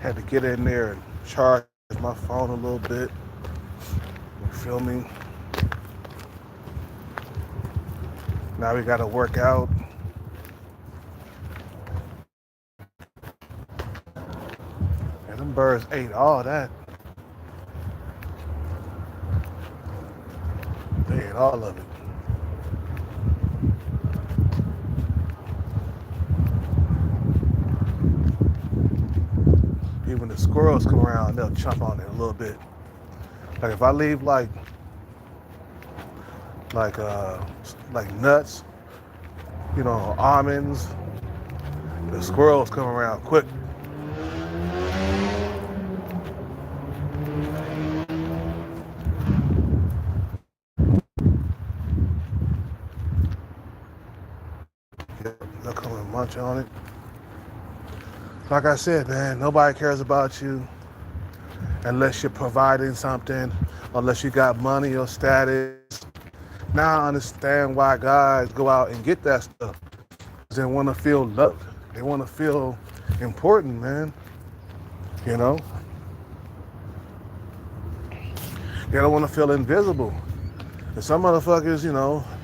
Had to get in there and charge my phone a little bit. You feel me? Now we gotta work out. And them birds ate all that. They ate all of it. Even the squirrels come around, they'll chomp on it a little bit. Like if I leave like uh like nuts, almonds, the squirrels come around quick. They'll come and munch on it. Like I said, man, nobody cares about you unless you're providing something, unless you got money or status. Now I understand why guys go out and get that stuff. They want to feel loved. They want to feel important, man. You know? They don't want to feel invisible. And some motherfuckers,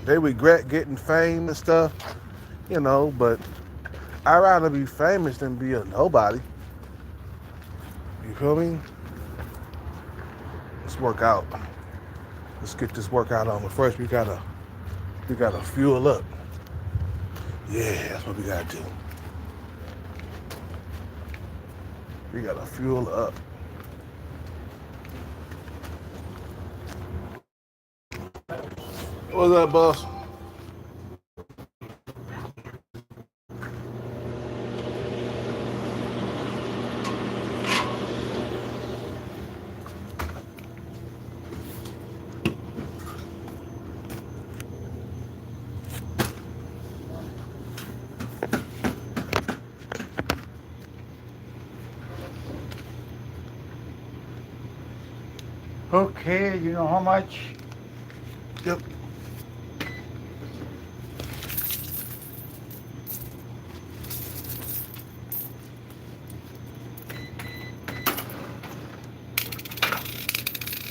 they regret getting fame and stuff, but I'd rather be famous than be a nobody. You feel me? Let's work out. Let's get this workout on. But first we gotta fuel up. Yeah, that's what we gotta do. We gotta fuel up. What's up, boss? Okay, you know how much? Yep.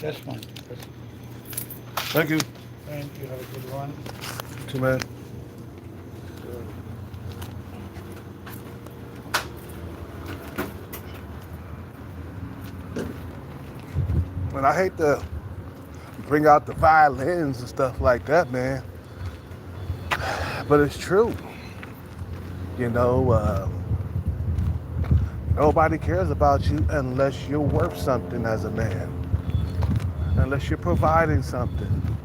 This one. Thank you. Thank you. Have a good one. Too, man. And I hate to bring out the violins and stuff like that, man. But it's true. You know, nobody cares about you unless you're worth something as a man. Unless you're providing something.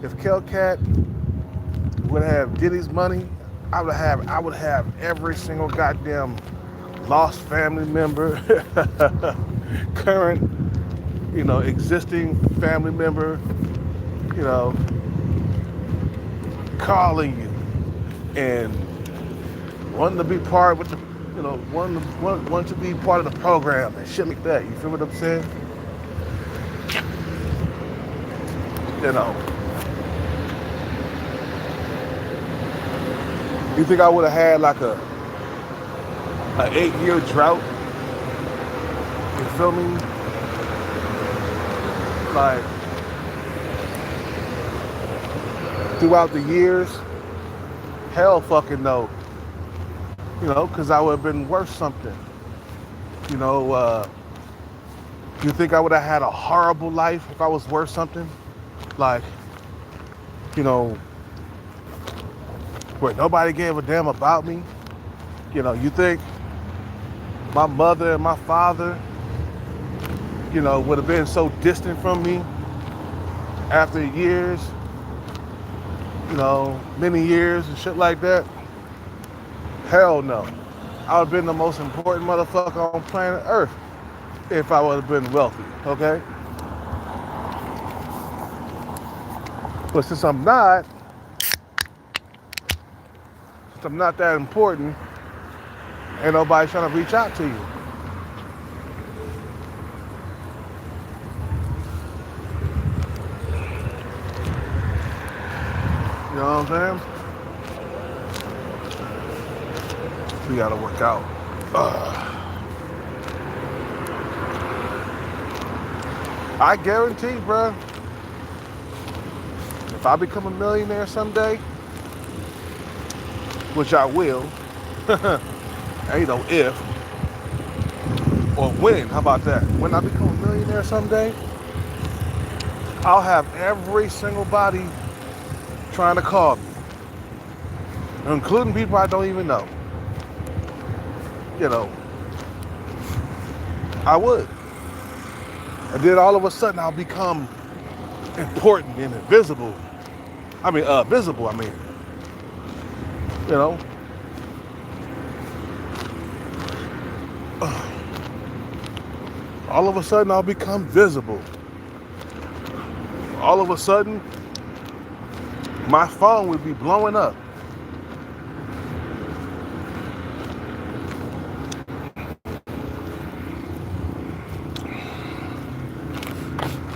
If Kelcat would have Diddy's money, I would have every single goddamn lost family member, current, existing family member, you know, calling you and wanting to be part with the, want to be part of the program and shit like that. You feel what I'm saying? You know. You think I would have had like a 8-year drought? You feel me? Like throughout the years? Hell fucking no. Because I would have been worth something. You think I would have had a horrible life if I was worth something? Like, where nobody gave a damn about me? You think my mother and my father, would have been so distant from me after years, many years and shit like that? Hell no. I would have been the most important motherfucker on planet Earth if I would have been wealthy, okay? But since I'm not that important, ain't nobody trying to reach out to you. You know what I'm saying? We gotta work out. I guarantee, bro, if I become a millionaire someday, which I will, ain't no if, or when, how about that? When I become a millionaire someday, I'll have every single body trying to call me, including people I don't even know. You know, I would. And then all of a sudden I'll become important and invisible. Visible, you know. All of a sudden I'll become visible. All of a sudden my phone would be blowing up.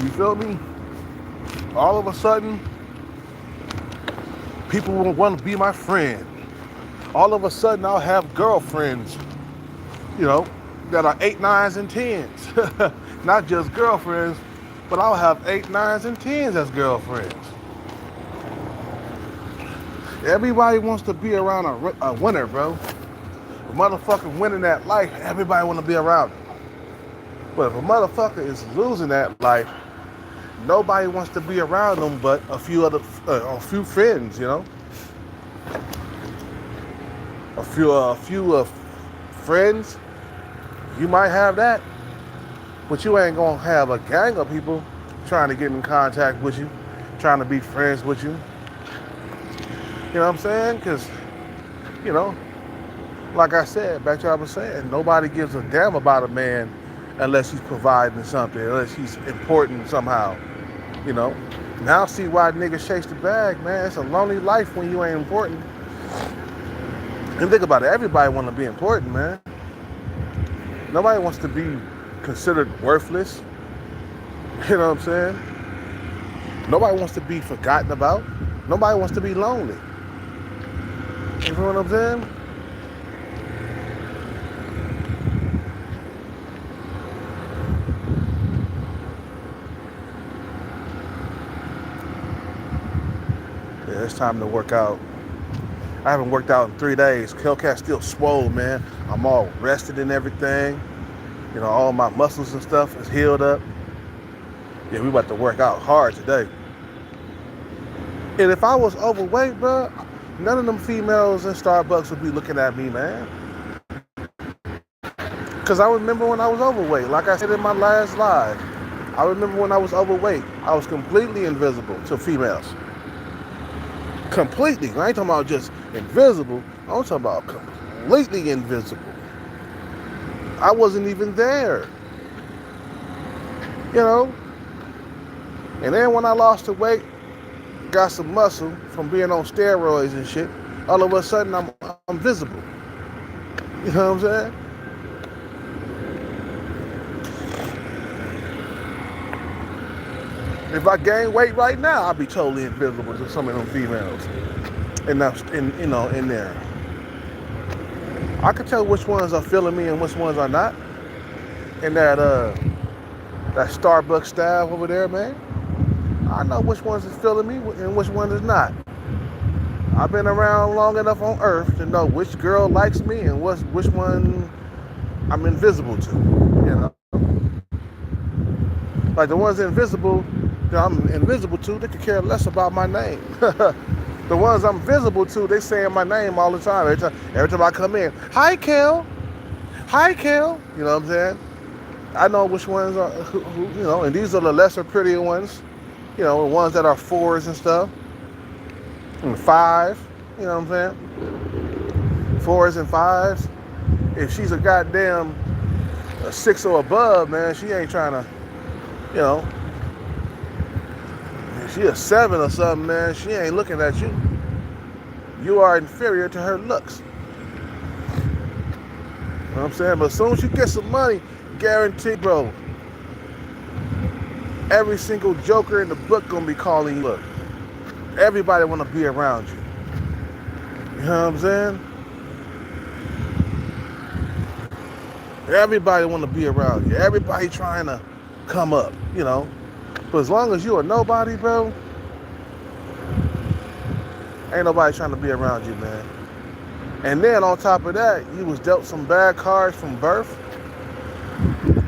You feel me? All of a sudden, people will want to be my friend. All of a sudden, I'll have girlfriends, you know, that are 8, 9s, and 10s. Not just girlfriends, but I'll have 8, 9s, and 10s as girlfriends. Everybody wants to be around a winner, bro. A motherfucker winning that life, everybody want to be around it. But if a motherfucker is losing that life, nobody wants to be around them but a few friends, you know. A few friends, you might have that, but you ain't gonna have a gang of people trying to get in contact with you, trying to be friends with you. You know what I'm saying? Because, you know, like I said, back to what I was saying, nobody gives a damn about a man unless he's providing something, unless he's important somehow. You know, now see why niggas chase the bag, man. It's a lonely life when you ain't important. And think about it, everybody want to be important, man. Nobody wants to be considered worthless. You know what I'm saying? Nobody wants to be forgotten about. Nobody wants to be lonely. You know what I'm saying? Yeah, it's time to work out. I haven't worked out in 3 days. Hellcat still swole, man. I'm all rested and everything. You know, all my muscles and stuff is healed up. Yeah, we about to work out hard today. And if I was overweight, bro, none of them females in Starbucks would be looking at me, man. Because I remember when I was overweight. Like I said in my last live, I remember when I was overweight. I was completely invisible to females. Completely. I ain't talking about just invisible. I'm talking about completely invisible. I wasn't even there. You know? And then when I lost the weight, got some muscle from being on steroids and shit, all of a sudden I'm visible. You know what I'm saying? If I gain weight right now, I'll be totally invisible to some of them females. In there. I can tell which ones are feeling me and which ones are not. And that Starbucks staff over there, man. I know which ones is feeling me and which one is not. I've been around long enough on Earth to know which girl likes me and which one I'm invisible to. You know, like the ones invisible that I'm invisible to, they could care less about my name. The ones I'm visible to, they saying my name all the time. Every time I come in, hi Kel, hi Kel. You know what I'm saying? I know which ones are, you know, and these are the lesser prettier ones. You know, the ones that are 4s and stuff. And 5, you know what I'm saying? 4s and 5s. If she's a goddamn 6 or above, man, she ain't trying to, you know. If she a 7 or something, man, she ain't looking at you. You are inferior to her looks. You know what I'm saying? But as soon as you get some money, guaranteed, bro, every single joker in the book gonna be calling you. Look, everybody wanna be around you. You know what I'm saying? Everybody want to be around you. Everybody trying to come up, you know. But as long as you are nobody, bro, ain't nobody trying to be around you, man. And then on top of that, you was dealt some bad cards from birth.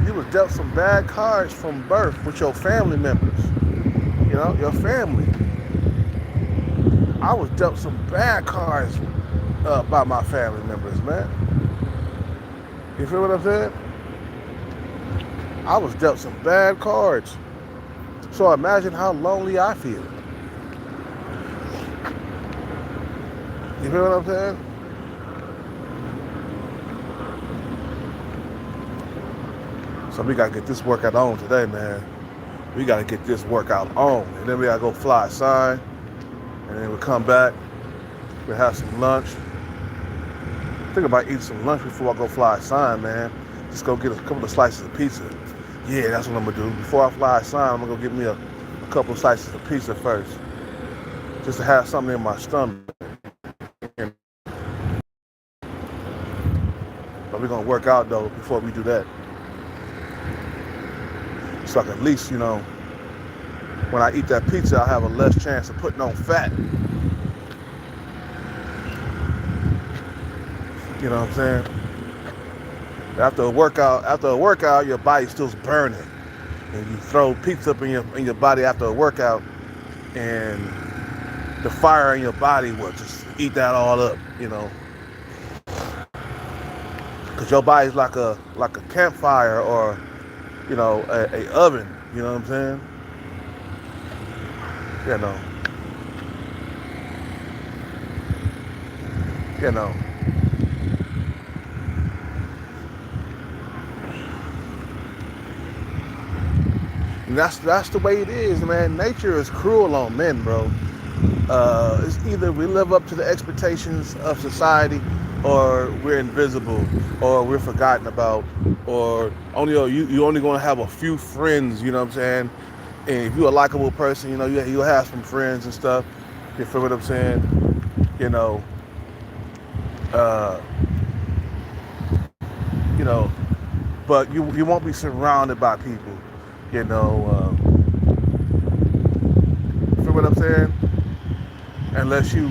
You was dealt some bad cards from birth with your family members. You know, your family. I was dealt some bad cards by my family members, man. You feel what I'm saying? I was dealt some bad cards. So imagine how lonely I feel. You feel what I'm saying? So we gotta get this workout on today, man. We gotta get this workout on. And then we gotta go fly a sign. And then we come back. We have some lunch. Think about eating some lunch before I go fly a sign, man. Just go get a couple of slices of pizza. Yeah, that's what I'm gonna do. Before I fly a sign, I'm gonna go get me a couple of slices of pizza first. Just to have something in my stomach. But we're gonna work out though before we do that. So I can at least, you know, when I eat that pizza, I have a less chance of putting on fat. You know what I'm saying? After a workout, your body's still burning. And you throw pizza up in your body after a workout, and the fire in your body will just eat that all up, you know. Cause your body's like a campfire or, you know, a oven, you know what I'm saying? You know. You know. And that's the way it is, man. Nature is cruel on men, bro. It's either we live up to the expectations of society, or we're invisible, or we're forgotten about, or you only gonna have a few friends. You know what I'm saying? And if you're a likable person, you know you'll have some friends and stuff. You feel what I'm saying? You know. You know, but you won't be surrounded by people. You know, feel what I'm saying? Unless you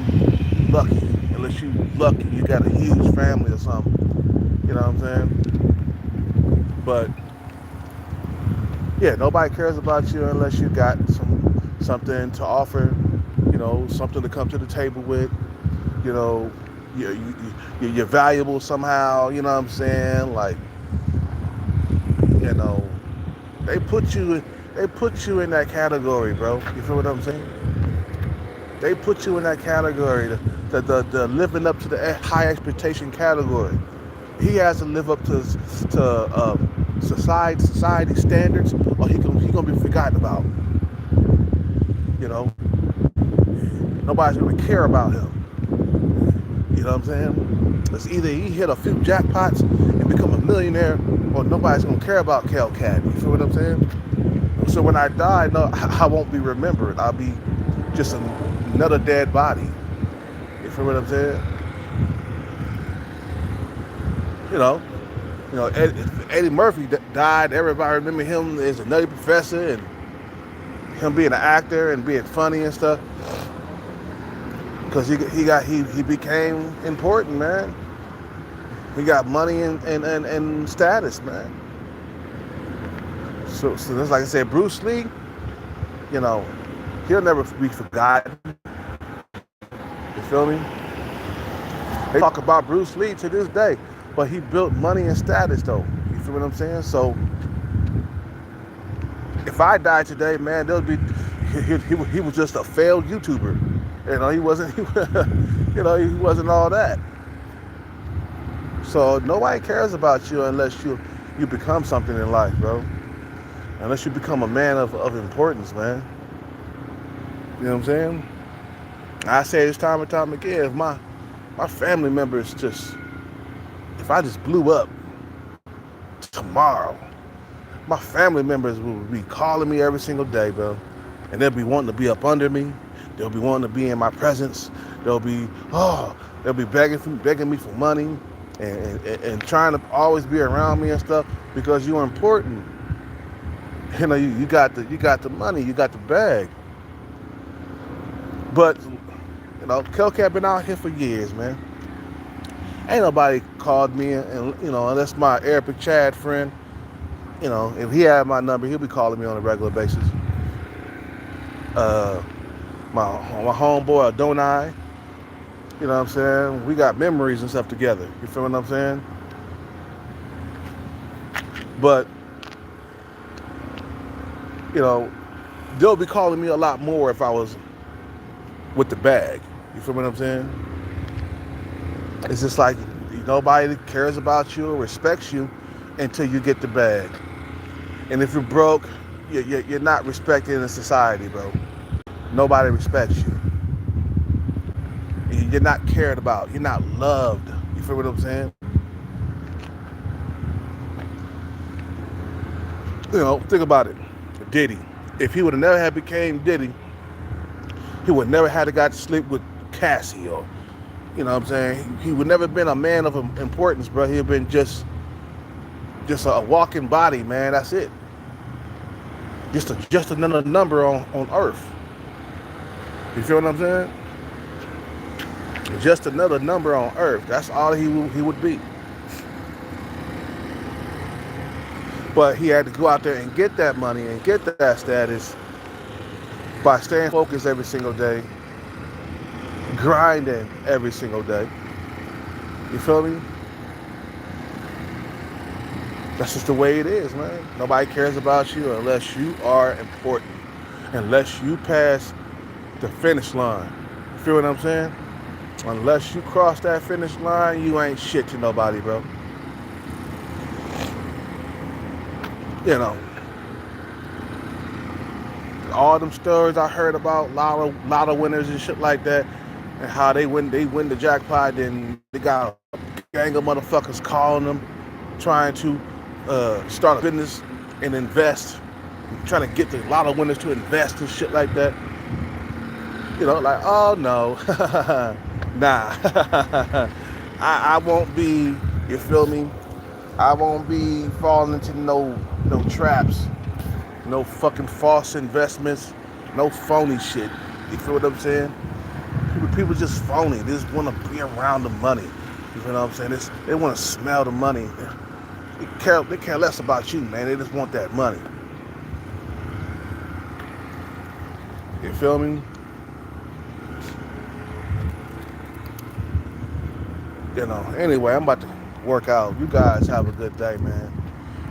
lucky, you got a huge family or something. You know what I'm saying? But yeah, nobody cares about you unless you got something to offer. You know, something to come to the table with. You know, you're valuable somehow. You know what I'm saying? Like, you know. They put you in that category, bro. You feel what I'm saying? They put you in that category, the living up to the high expectation category. He has to live up to society standards, or he gonna be forgotten about. You know, nobody's gonna care about him. You know what I'm saying? It's either he hit a few jackpots and become a millionaire, or nobody's gonna care about Cal-Cat. You feel what I'm saying? So when I die, no, I won't be remembered. I'll be just another dead body. You feel what I'm saying? You know, Eddie Murphy died. Everybody remember him as a nutty professor and him being an actor and being funny and stuff. Because he became important, man. He got money and status, man. So that's like I said, Bruce Lee, you know, he'll never be forgotten. You feel me? They talk about Bruce Lee to this day, but he built money and status, though. You feel what I'm saying? So if I die today, man, he was just a failed YouTuber. You know, he wasn't all that. So nobody cares about you unless you become something in life, bro. Unless you become a man of importance, man. You know what I'm saying? I say this time and time again, if my family members if I just blew up tomorrow, my family members will be calling me every single day, bro. And they'll be wanting to be up under me. They'll be wanting to be in my presence. They'll be begging me for money. and trying to always be around me and stuff because you're important. You know, you got the money, you got the bag. But you know, Kelcat been out here for years, man. Ain't nobody called me, and you know, unless my Arabic Chad friend. You know, if he had my number, he'll be calling me on a regular basis. My homeboy Adonai. You know what I'm saying? We got memories and stuff together. You feel what I'm saying? But, you know, they'll be calling me a lot more if I was with the bag. You feel what I'm saying? It's just like nobody cares about you or respects you until you get the bag. And if you're broke, you're not respected in society, bro. Nobody respects you. You're not cared about. You're not loved. You feel what I'm saying? You know, think about it. Diddy. If he would have never had became Diddy, he would never have got to sleep with Cassie or, you know what I'm saying? He would never been a man of importance, bro. He'd been just a walking body, man. That's it. Just another number on Earth. You feel what I'm saying? Just another number on Earth. That's all he would be. But he had to go out there and get that money and get that status by staying focused every single day, grinding every single day. You feel me? That's just the way it is, man. Nobody cares about you unless you are important, unless you pass the finish line. You feel what I'm saying? Unless you cross that finish line, you ain't shit to nobody, bro. You know, all them stories I heard about lotto winners and shit like that, and how they win the jackpot, then they got a gang of motherfuckers calling them, trying to start a business and invest, trying to get the lotto winners to invest and shit like that. You know, like, oh no, nah, I won't be. You feel me? I won't be falling into no traps, no fucking false investments, no phony shit. You feel what I'm saying? People just phony. They just want to be around the money. You feel what I'm saying? They want to smell the money. They care less about you, man. They just want that money. You feel me? You know, anyway, I'm about to work out. You guys have a good day, man.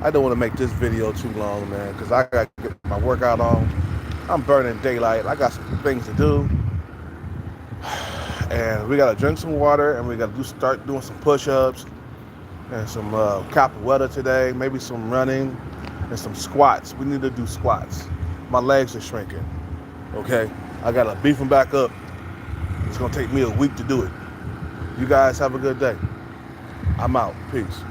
I don't want to make this video too long, man, because I got to get my workout on. I'm burning daylight. I got some things to do. And we got to drink some water, and we got to start doing some push-ups and some capoeira today, maybe some running and some squats. We need to do squats. My legs are shrinking, okay? I got to beef them back up. It's going to take me a week to do it. You guys have a good day. I'm out. Peace.